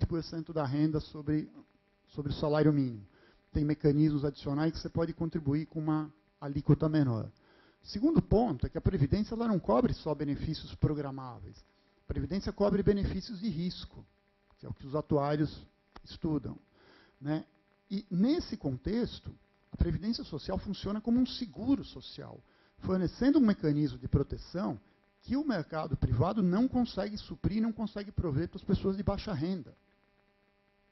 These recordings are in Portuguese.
20% da renda sobre o salário mínimo. Tem mecanismos adicionais que você pode contribuir com uma alíquota menor. O segundo ponto é que a Previdência ela não cobre só benefícios programáveis. A Previdência cobre benefícios de risco, que é o que os atuários estudam, né? E, nesse contexto, a Previdência Social funciona como um seguro social, fornecendo um mecanismo de proteção que o mercado privado não consegue suprir, não consegue prover para as pessoas de baixa renda.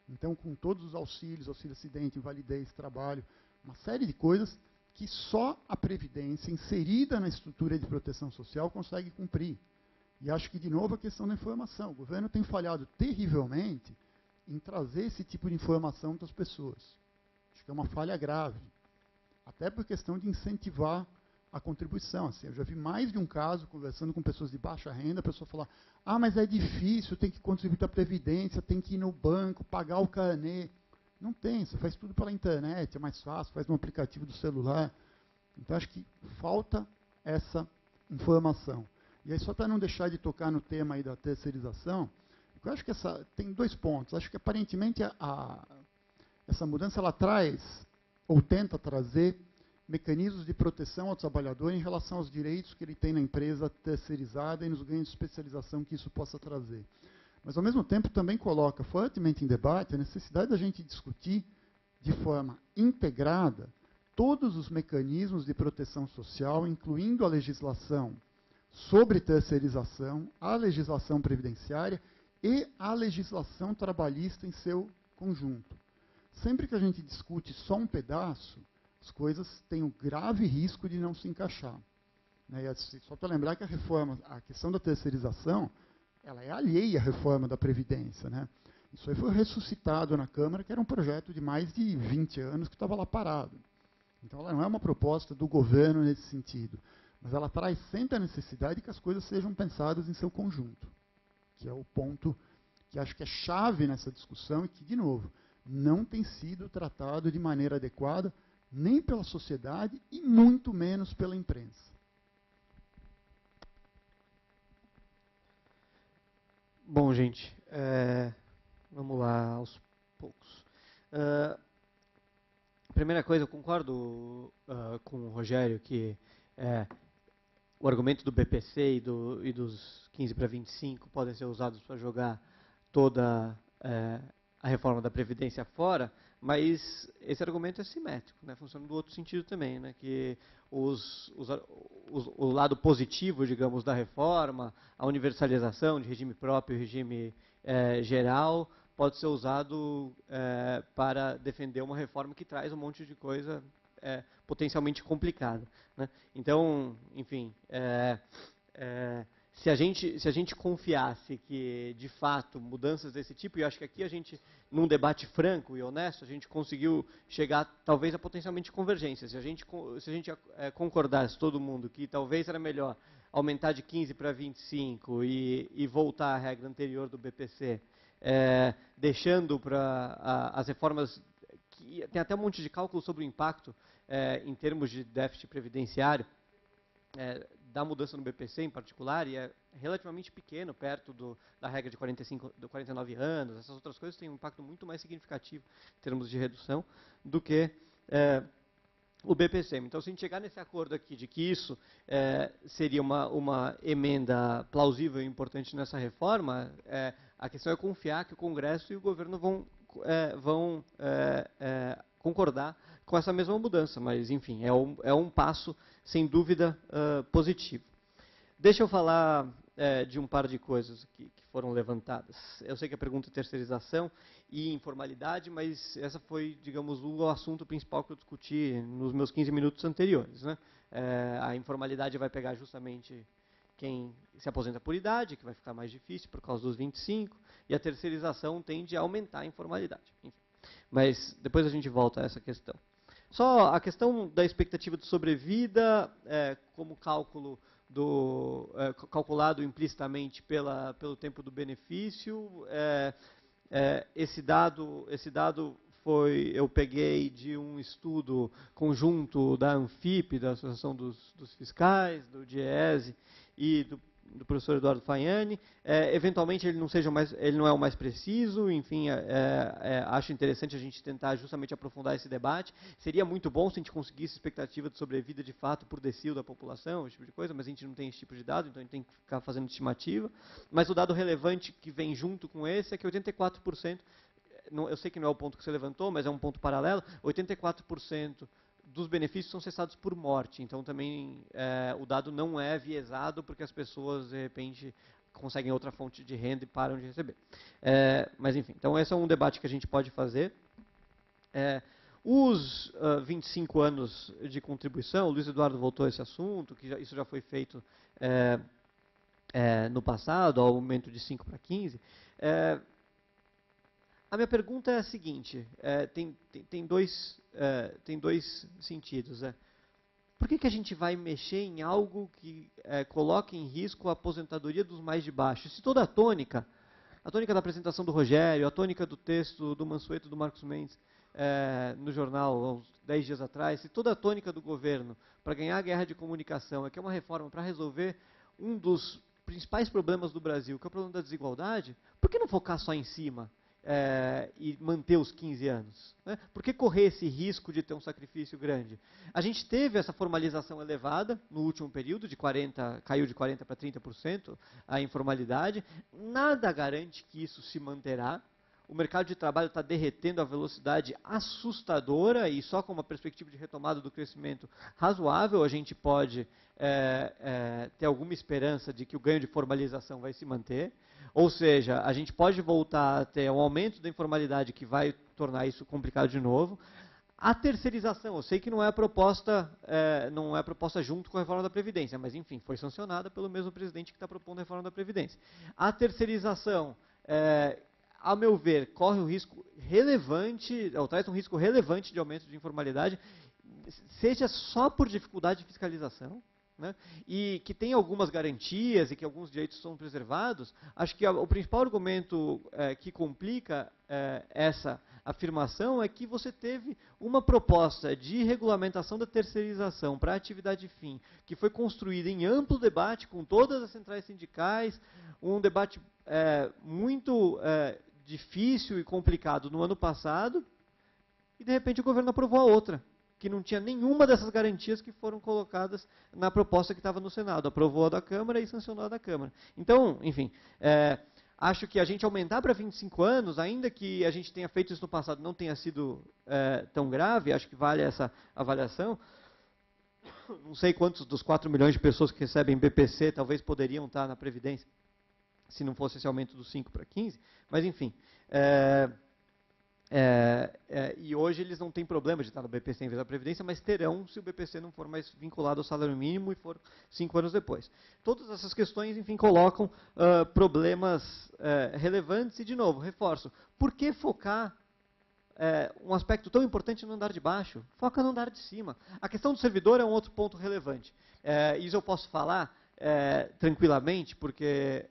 Então, com todos os auxílios, auxílio acidente, invalidez, trabalho, uma série de coisas que só a Previdência, inserida na estrutura de proteção social, consegue cumprir. E acho que, de novo, a questão da informação. O governo tem falhado terrivelmente em trazer esse tipo de informação para as pessoas. Acho que é uma falha grave. Até por questão de incentivar a contribuição. Assim, eu já vi mais de um caso, conversando com pessoas de baixa renda, a pessoa falar, mas é difícil, tem que contribuir para a Previdência, tem que ir no banco, pagar o carnê. Não tem, você faz tudo pela internet, é mais fácil, faz no aplicativo do celular. Então, acho que falta essa informação. E aí, só para não deixar de tocar no tema aí da terceirização, eu acho que tem 2 pontos. Acho que, aparentemente, essa mudança ela traz, ou tenta trazer, mecanismos de proteção ao trabalhador em relação aos direitos que ele tem na empresa terceirizada e nos ganhos de especialização que isso possa trazer. Mas, ao mesmo tempo, também coloca fortemente em debate a necessidade da gente discutir de forma integrada todos os mecanismos de proteção social, incluindo a legislação sobre terceirização, a legislação previdenciária e a legislação trabalhista em seu conjunto. Sempre que a gente discute só um pedaço, as coisas têm um grave risco de não se encaixar. Né? Só para lembrar que a questão da terceirização, ela é alheia à reforma da Previdência. Né? Isso aí foi ressuscitado na Câmara, que era um projeto de mais de 20 anos que estava lá parado. Então, ela não é uma proposta do governo nesse sentido, mas ela traz sempre a necessidade de que as coisas sejam pensadas em seu conjunto, que é o ponto que acho que é chave nessa discussão e que, de novo, não tem sido tratado de maneira adequada, nem pela sociedade e muito menos pela imprensa. Bom, gente, vamos lá aos poucos. Primeira coisa, eu concordo com o Rogério que o argumento do BPC e dos 15 para 25 podem ser usados para jogar toda a reforma da Previdência fora, mas esse argumento é simétrico, né? Funciona do outro sentido também, né? Que o lado positivo, digamos, da reforma, a universalização de regime próprio e regime geral, pode ser usado para defender uma reforma que traz um monte de coisa potencialmente complicada. Né? Então, enfim, se a gente confiasse que, de fato, mudanças desse tipo, e eu acho que aqui a gente, num debate franco e honesto, a gente conseguiu chegar, talvez, a potencialmente convergência. Se a gente concordasse, todo mundo, que talvez era melhor aumentar de 15 para 25 e voltar à regra anterior do BPC, deixando para as reformas, que tem até um monte de cálculo sobre o impacto em termos de déficit previdenciário, da mudança no BPC em particular, e é relativamente pequeno, perto da regra de 49 anos, essas outras coisas têm um impacto muito mais significativo em termos de redução do que o BPC. Então, se a gente chegar nesse acordo aqui de que isso seria uma emenda plausível e importante nessa reforma, a questão é confiar que o Congresso e o governo vão concordar com essa mesma mudança, mas, enfim, é um passo, sem dúvida, positivo. Deixa eu falar de um par de coisas que foram levantadas. Eu sei que a pergunta é terceirização e informalidade, mas essa foi, digamos, o assunto principal que eu discuti nos meus 15 minutos anteriores. Né? A informalidade vai pegar justamente quem se aposenta por idade, que vai ficar mais difícil por causa dos 25, e a terceirização tende a aumentar a informalidade. Enfim. Mas depois a gente volta a essa questão. Só a questão da expectativa de sobrevida, como cálculo calculado implicitamente pelo tempo do benefício. Esse dado eu peguei de um estudo conjunto da ANFIP, da Associação dos Fiscais, do DIEESE e do professor Eduardo Faiani. Eventualmente ele não é o mais preciso, enfim, acho interessante a gente tentar justamente aprofundar esse debate. Seria muito bom se a gente conseguisse expectativa de sobrevida de fato por decil da população, esse tipo de coisa, mas a gente não tem esse tipo de dado, então a gente tem que ficar fazendo estimativa. Mas o dado relevante que vem junto com esse é que 84%, eu sei que não é o ponto que você levantou, mas é um ponto paralelo, 84% dos benefícios são cessados por morte. Então, também, o dado não é viesado porque as pessoas, de repente, conseguem outra fonte de renda e param de receber. Mas, enfim, então esse é um debate que a gente pode fazer. Os 25 anos de contribuição, o Luiz Eduardo voltou a esse assunto, que isso já foi feito no passado, ao aumento de 5 para 15. A minha pergunta é a seguinte, tem dois sentidos. Por que a gente vai mexer em algo que coloca em risco a aposentadoria dos mais de baixo? Se toda a tônica da apresentação do Rogério, a tônica do texto do Mansueto do Marcos Mendes no jornal, há uns 10 dias atrás, se toda a tônica do governo para ganhar a guerra de comunicação é que é uma reforma para resolver um dos principais problemas do Brasil, que é o problema da desigualdade, por que não focar só em cima? E manter os 15 anos. Né? Por que correr esse risco de ter um sacrifício grande? A gente teve essa formalização elevada no último período, caiu de 40% para 30% a informalidade. Nada garante que isso se manterá. O mercado de trabalho está derretendo a velocidade assustadora e só com uma perspectiva de retomada do crescimento razoável a gente pode ter alguma esperança de que o ganho de formalização vai se manter. Ou seja, a gente pode voltar a ter um aumento da informalidade que vai tornar isso complicado de novo. A terceirização, eu sei que não é proposta junto com a reforma da Previdência, mas enfim, foi sancionada pelo mesmo presidente que está propondo a reforma da Previdência. A terceirização, a meu ver, corre um risco relevante, ou traz um risco relevante de aumento de informalidade, seja só por dificuldade de fiscalização, né, e que tem algumas garantias e que alguns direitos são preservados. Acho que o principal argumento que complica essa afirmação é que você teve uma proposta de regulamentação da terceirização para a atividade fim, que foi construída em amplo debate com todas as centrais sindicais, um debate muito difícil e complicado no ano passado, e de repente o governo aprovou a outra, que não tinha nenhuma dessas garantias que foram colocadas na proposta que estava no Senado. Aprovou a da Câmara e sancionou a da Câmara. Então, enfim, acho que a gente aumentar para 25 anos, ainda que a gente tenha feito isso no passado, não tenha sido tão grave, acho que vale essa avaliação. Não sei quantos dos 4 milhões de pessoas que recebem BPC talvez poderiam estar na Previdência, se não fosse esse aumento dos 5 para 15, mas enfim. E hoje eles não têm problema de estar no BPC em vez da Previdência, mas terão se o BPC não for mais vinculado ao salário mínimo e for 5 anos depois. Todas essas questões, enfim, colocam problemas relevantes e, de novo, reforço, por que focar um aspecto tão importante no andar de baixo? Foca no andar de cima. A questão do servidor é um outro ponto relevante. Isso eu posso falar tranquilamente, porque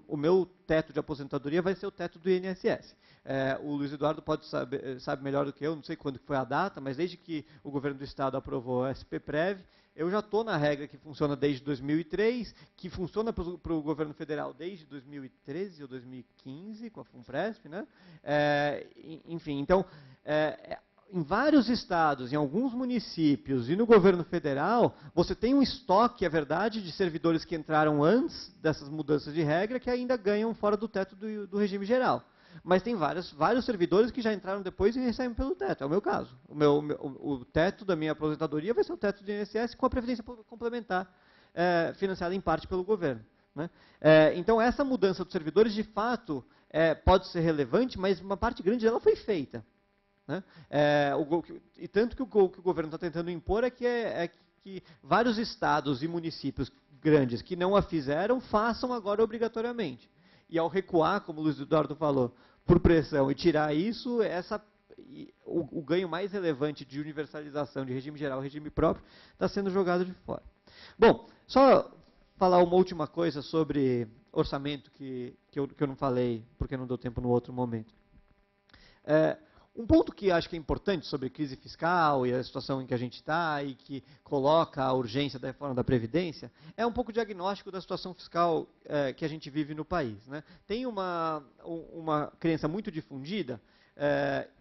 o meu teto de aposentadoria vai ser o teto do INSS. O Luiz Eduardo sabe melhor do que eu, não sei quando foi a data, mas desde que o governo do Estado aprovou a SPPREV, eu já estou na regra que funciona desde 2003, que funciona para o governo federal desde 2013 ou 2015, com a FUNPRESP, né? Enfim, então, em vários estados, em alguns municípios e no governo federal, você tem um estoque, é verdade, de servidores que entraram antes dessas mudanças de regra que ainda ganham fora do teto do regime geral. Mas tem vários servidores que já entraram depois e recebem pelo teto, é o meu caso. O teto da minha aposentadoria vai ser o teto do INSS com a previdência complementar, financiada em parte pelo governo. Né? Então, essa mudança dos servidores, de fato, pode ser relevante, mas uma parte grande dela foi feita. Né? E tanto que o governo está tentando impor é que vários estados e municípios grandes que não a fizeram, façam agora obrigatoriamente. E ao recuar, como o Luiz Eduardo falou, por pressão e tirar isso, o ganho mais relevante de universalização de regime geral e regime próprio está sendo jogado de fora. Bom, só falar uma última coisa sobre orçamento que eu não falei, porque não deu tempo no outro momento. Um ponto que acho que é importante sobre crise fiscal e a situação em que a gente está e que coloca a urgência da reforma da Previdência é um pouco o diagnóstico da situação fiscal que a gente vive no país, né? Tem uma crença muito difundida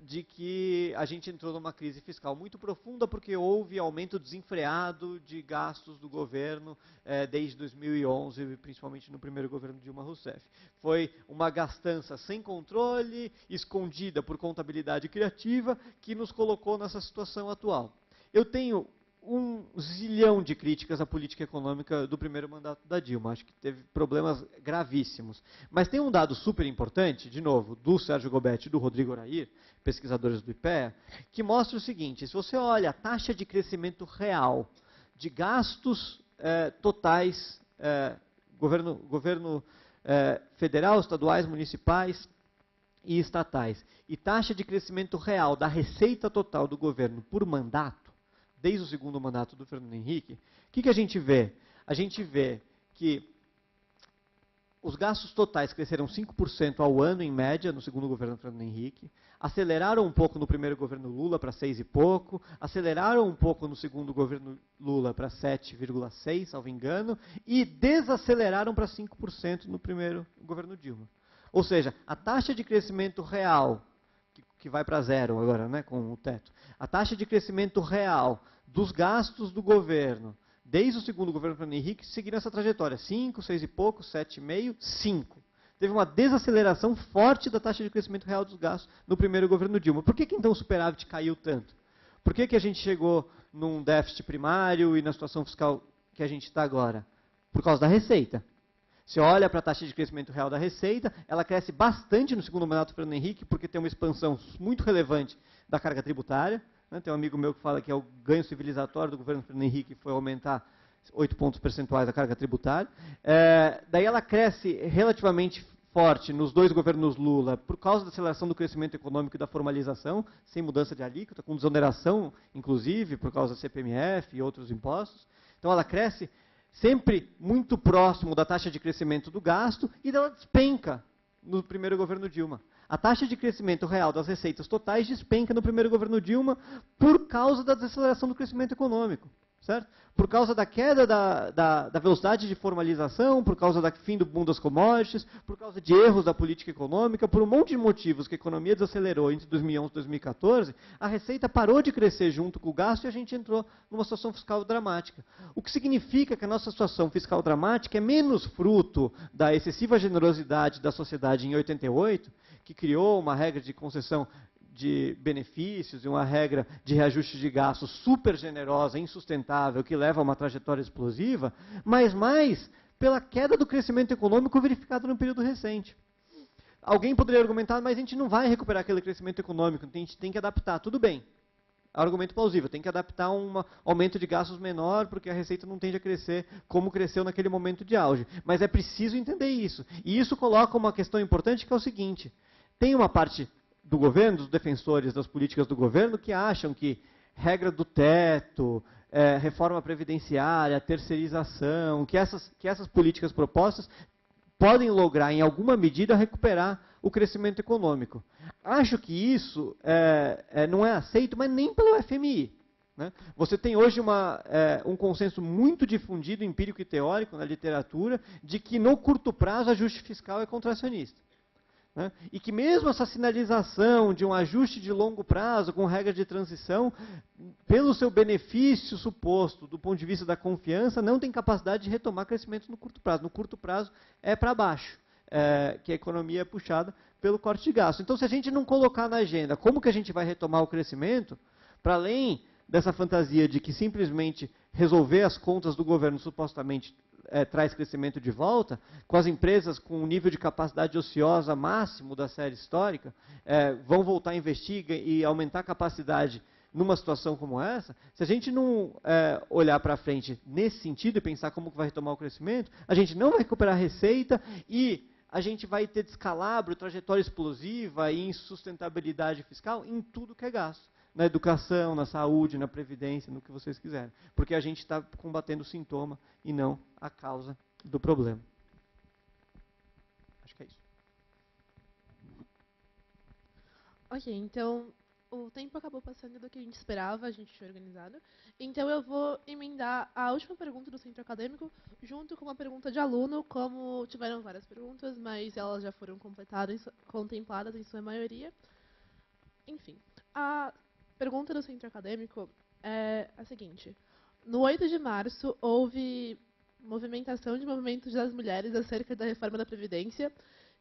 de que a gente entrou numa crise fiscal muito profunda porque houve aumento desenfreado de gastos do governo desde 2011, principalmente no primeiro governo de Dilma Rousseff. Foi uma gastança sem controle, escondida por contabilidade criativa, que nos colocou nessa situação atual. Eu tenho 1 zilhão de críticas à política econômica do primeiro mandato da Dilma. Acho que teve problemas gravíssimos. Mas tem um dado super importante, de novo, do Sérgio Gobetti e do Rodrigo Orair, pesquisadores do IPEA, que mostra o seguinte: se você olha a taxa de crescimento real de gastos totais, governo federal, estaduais, municipais e estatais, e taxa de crescimento real da receita total do governo por mandato, desde o segundo mandato do Fernando Henrique, o que a gente vê? A gente vê que os gastos totais cresceram 5% ao ano, em média, no segundo governo do Fernando Henrique, aceleraram um pouco no primeiro governo Lula para 6 e pouco, aceleraram um pouco no segundo governo Lula para 7,6, salvo engano, e desaceleraram para 5% no primeiro governo Dilma. Ou seja, a taxa de crescimento real, que vai para zero agora, né, com o teto, a taxa de crescimento real dos gastos do governo, desde o segundo governo do Fernando Henrique, seguiram essa trajetória, 5, 6 e pouco, 7,5, 5. Teve uma desaceleração forte da taxa de crescimento real dos gastos no primeiro governo Dilma. Por que então o superávit caiu tanto? Por que a gente chegou num déficit primário e na situação fiscal que a gente está agora? Por causa da receita. Você olha para a taxa de crescimento real da receita, ela cresce bastante no segundo mandato do Fernando Henrique, porque tem uma expansão muito relevante da carga tributária. Né? Tem um amigo meu que fala que é o ganho civilizatório do governo Fernando Henrique foi aumentar 8 pontos percentuais da carga tributária. Daí ela cresce relativamente forte nos 2 governos Lula por causa da aceleração do crescimento econômico e da formalização, sem mudança de alíquota, com desoneração, inclusive, por causa da CPMF e outros impostos. Então ela cresce sempre muito próximo da taxa de crescimento do gasto e ela despenca no primeiro governo Dilma. A taxa de crescimento real das receitas totais despenca no primeiro governo Dilma por causa da desaceleração do crescimento econômico, certo? Por causa da queda da velocidade de formalização, por causa do fim do boom das commodities, por causa de erros da política econômica, por um monte de motivos que a economia desacelerou entre 2011 e 2014, a receita parou de crescer junto com o gasto e a gente entrou numa situação fiscal dramática. O que significa que a nossa situação fiscal dramática é menos fruto da excessiva generosidade da sociedade em 88, que criou uma regra de concessão de benefícios e uma regra de reajuste de gastos super generosa, insustentável, que leva a uma trajetória explosiva, mas mais pela queda do crescimento econômico verificado no período recente. Alguém poderia argumentar, mas a gente não vai recuperar aquele crescimento econômico, a gente tem que adaptar. Tudo bem, argumento plausível, tem que adaptar um aumento de gastos menor, porque a receita não tende a crescer como cresceu naquele momento de auge. Mas é preciso entender isso. E isso coloca uma questão importante, que é o seguinte: tem uma parte do governo, dos defensores das políticas do governo, que acham que regra do teto, reforma previdenciária, terceirização, que essas políticas propostas podem lograr, em alguma medida, recuperar o crescimento econômico. Acho que isso não é aceito, mas nem pelo FMI. Né? Você tem hoje um consenso muito difundido, empírico e teórico, na literatura, de que no curto prazo ajuste fiscal é contracionista. Né? E que mesmo essa sinalização de um ajuste de longo prazo, com regra de transição, pelo seu benefício suposto, do ponto de vista da confiança, não tem capacidade de retomar crescimento no curto prazo. No curto prazo é para baixo, que a economia é puxada pelo corte de gasto. Então, se a gente não colocar na agenda como que a gente vai retomar o crescimento, para além dessa fantasia de que simplesmente resolver as contas do governo supostamente traz crescimento de volta, com as empresas com um nível de capacidade ociosa máximo da série histórica, vão voltar a investir e aumentar a capacidade numa situação como essa. Se a gente não olhar para frente nesse sentido e pensar como que vai retomar o crescimento, a gente não vai recuperar a receita e a gente vai ter descalabro, trajetória explosiva e insustentabilidade fiscal em tudo que é gasto. Na educação, na saúde, na previdência, no que vocês quiserem. Porque a gente está combatendo o sintoma e não a causa do problema. Acho que é isso. Ok, então, o tempo acabou passando do que a gente esperava, a gente tinha organizado. Então eu vou emendar a última pergunta do centro acadêmico junto com uma pergunta de aluno, como tiveram várias perguntas, mas elas já foram contempladas em sua maioria. Enfim, a pergunta do centro acadêmico é a seguinte. No 8 de março, houve movimentação de movimentos das mulheres acerca da reforma da Previdência,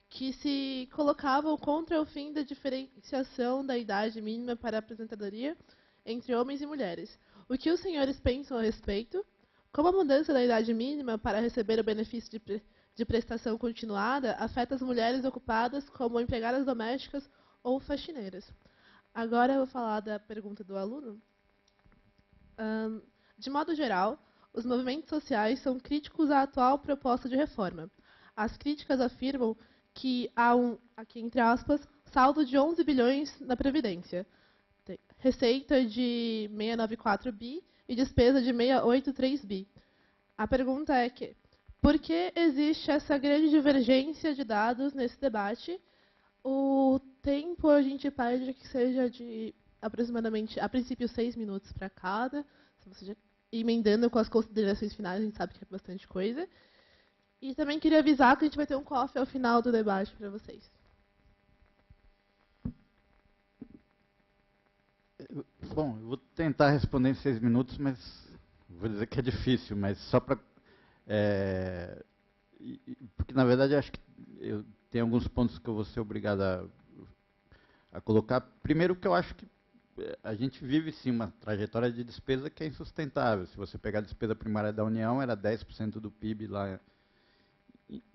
que se colocavam contra o fim da diferenciação da idade mínima para a aposentadoria entre homens e mulheres. O que os senhores pensam a respeito? Como a mudança da idade mínima para receber o benefício de prestação continuada afeta as mulheres ocupadas como empregadas domésticas ou faxineiras? Agora eu vou falar da pergunta do aluno. De modo geral, os movimentos sociais são críticos à atual proposta de reforma. As críticas afirmam que há aqui entre aspas, saldo de 11 bilhões na Previdência, receita de 694 bi e despesa de 683 bi. A pergunta é por que existe essa grande divergência de dados nesse debate? O tempo a gente pede que seja de aproximadamente, a princípio, 6 minutos para cada, se você já, emendando com as considerações finais, a gente sabe que é bastante coisa. E também queria avisar que a gente vai ter um coffee ao final do debate para vocês. Bom, eu vou tentar responder em 6 minutos, mas vou dizer que é difícil, mas só para... porque, na verdade, acho que tem alguns pontos que eu vou ser obrigado a colocar. Primeiro, que eu acho que a gente vive, sim, uma trajetória de despesa que é insustentável. Se você pegar a despesa primária da União, era 10% do PIB lá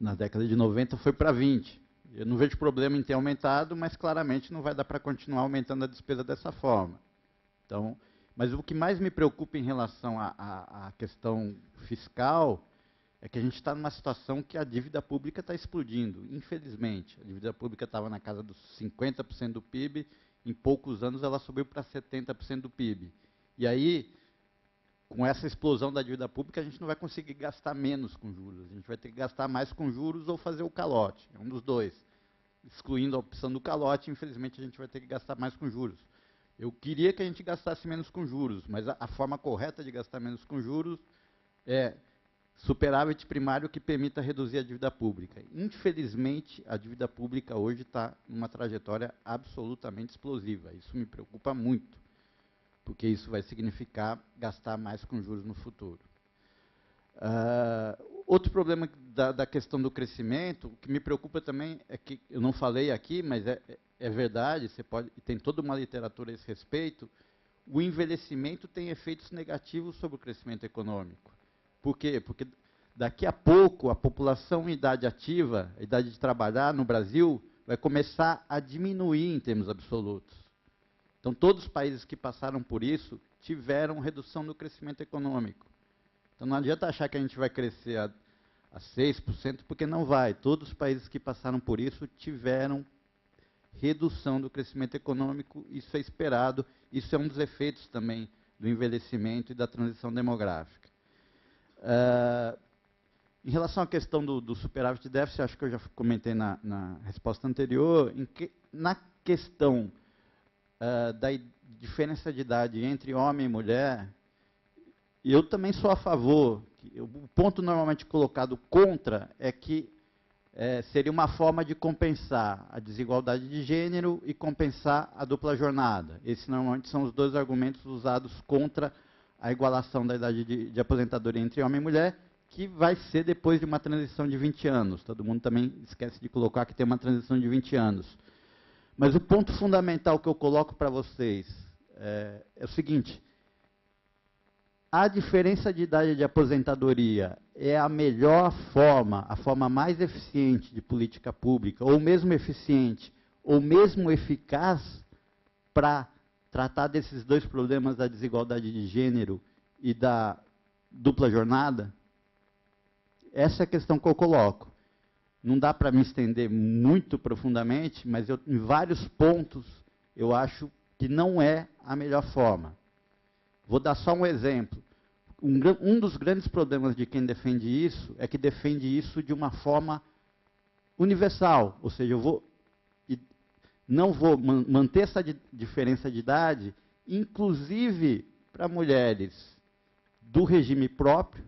na década de 90, foi para 20%. Eu não vejo problema em ter aumentado, mas claramente não vai dar para continuar aumentando a despesa dessa forma. Então, mas o que mais me preocupa em relação à questão fiscal é que a gente está numa situação que a dívida pública está explodindo, infelizmente. A dívida pública estava na casa dos 50% do PIB, em poucos anos ela subiu para 70% do PIB. E aí, com essa explosão da dívida pública, a gente não vai conseguir gastar menos com juros. A gente vai ter que gastar mais com juros ou fazer o calote. É um dos dois. Excluindo a opção do calote, infelizmente, a gente vai ter que gastar mais com juros. Eu queria que a gente gastasse menos com juros, mas a forma correta de gastar menos com juros é superávit primário que permita reduzir a dívida pública. Infelizmente, a dívida pública hoje está em uma trajetória absolutamente explosiva. Isso me preocupa muito, porque isso vai significar gastar mais com juros no futuro. Outro problema da questão do crescimento, o que me preocupa também é que, eu não falei aqui, mas é verdade, tem toda uma literatura a esse respeito, o envelhecimento tem efeitos negativos sobre o crescimento econômico. Por quê? Porque daqui a pouco a população em idade ativa, a idade de trabalhar no Brasil, vai começar a diminuir em termos absolutos. Então, todos os países que passaram por isso tiveram redução no crescimento econômico. Então, não adianta achar que a gente vai crescer a 6%, porque não vai. Todos os países que passaram por isso tiveram redução do crescimento econômico, isso é esperado, isso é um dos efeitos também do envelhecimento e da transição demográfica. Em relação à questão do superávit e déficit, acho que eu já comentei na resposta anterior, na questão da diferença de idade entre homem e mulher, eu também sou a favor. O ponto normalmente colocado contra é que seria uma forma de compensar a desigualdade de gênero e compensar a dupla jornada. Esses normalmente são os dois argumentos usados contra a igualação da idade de aposentadoria entre homem e mulher, que vai ser depois de uma transição de 20 anos. Todo mundo também esquece de colocar que tem uma transição de 20 anos. Mas o ponto fundamental que eu coloco para vocês é o seguinte: a diferença de idade de aposentadoria é a melhor forma, a forma mais eficiente de política pública, ou mesmo eficiente, ou mesmo eficaz, para tratar desses dois problemas da desigualdade de gênero e da dupla jornada? Essa é a questão que eu coloco. Não dá para me estender muito profundamente, mas em vários pontos eu acho que não é a melhor forma. Vou dar só um exemplo. Um dos grandes problemas de quem defende isso é que defende isso de uma forma universal, ou seja, não vou manter essa diferença de idade, inclusive para mulheres do regime próprio,